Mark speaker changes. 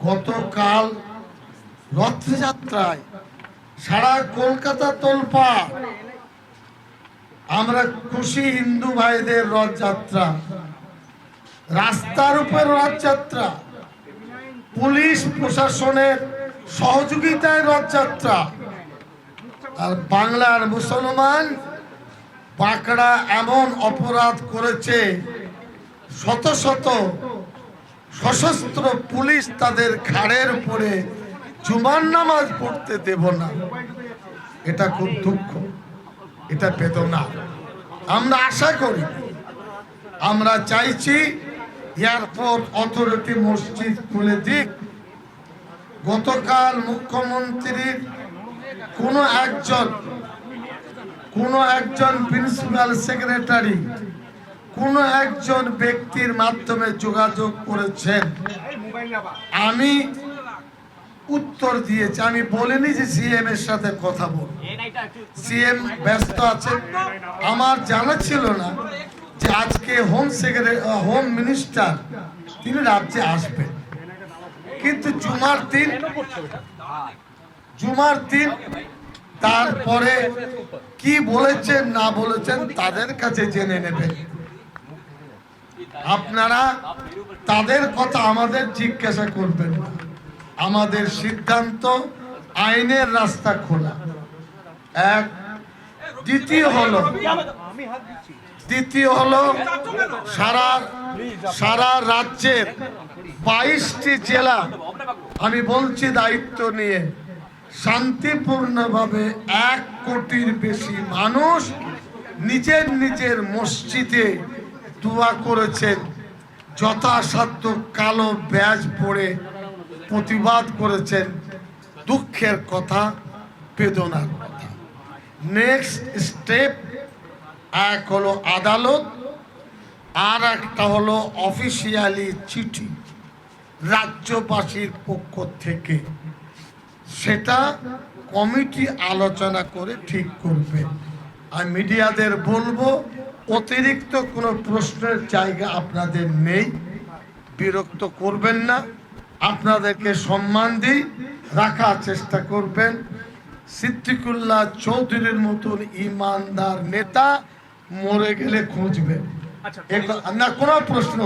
Speaker 1: গতকাল রথযাত্রায় সারা কলকাতা তোলপাড়। আমরা খুশি হিন্দু ভাইদের রথযাত্রা, রাস্তার উপর রথযাত্রা, পুলিশ প্রশাসনের সহযোগিতায় রথযাত্রা। আর বাংলার মুসলমান বাঁকড়া এমন অপরাধ করেছে, শত শত সশস্ত্র পুলিশ তাদের ঘাড়ের উপরে জুমার নামাজ পড়তে দেব না। এটা খুব দুঃখ, এটা বেদনা। আমরা আশা করি, আমরা চাইছি এয়ারপোর্ট অথরিটি মসজিদ খুলে দিক। গতকাল মুখ্যমন্ত্রীর কোনো একজন প্রিন্সিপাল সেক্রেটারি কোনো একজন ব্যক্তির মাধ্যমে যোগাযোগ করেছেন। আমি উত্তর দিয়েছি, আমি বলিনি যে সিএম এর সাথে কথা বল, সিএম ব্যস্ত আছেন। আমার জানা ছিল না যে আজকে হোম মিনিস্টার তিনি রাজ্যে আসবেন। কিন্তু জুমার দিন তারপরে কি বলেছেন না বলেছেন তাদের কাছে জেনে নেবেন। আপনারা তাদের কথা আমাদের জিজ্ঞাসা করবেন না। আমাদের সিদ্ধান্ত আইনের রাস্তা খোলা। এক। দ্বিতীয় হলো সারা রাজ্যের 22টি জেলা, আমি বলছি দায়িত্ব নিয়ে, শান্তিপূর্ণভাবে 1 কোটির বেশি মানুষ নিজের নিজের মসজিদে দোয়া করেছেন, যথাসাধ্য কালো ব্যাজ পরে প্রতিবাদ করেছেন। দুঃখের কথা, বেদনার কথা। নেক্সট স্টেপ, এক হলো আদালত, আর একটা হলো অফিসিয়ালি চিঠি রাজ্যবাসীর পক্ষ থেকে। সেটা কমিটি আলোচনা করে ঠিক করবে। আর মিডিয়াদের বলবো, অতিরিক্ত কোনো প্রশ্নের জায়গা আপনাদের নেই, বিরক্ত করবেন না। আপনাদেরকে সম্মান দিই, রাখার চেষ্টা করবেন। সিদ্দিকুল্লাহ চৌধুরীর মতন ইমানদার নেতা মরে গেলে খুঁজবেন না। কোনো প্রশ্ন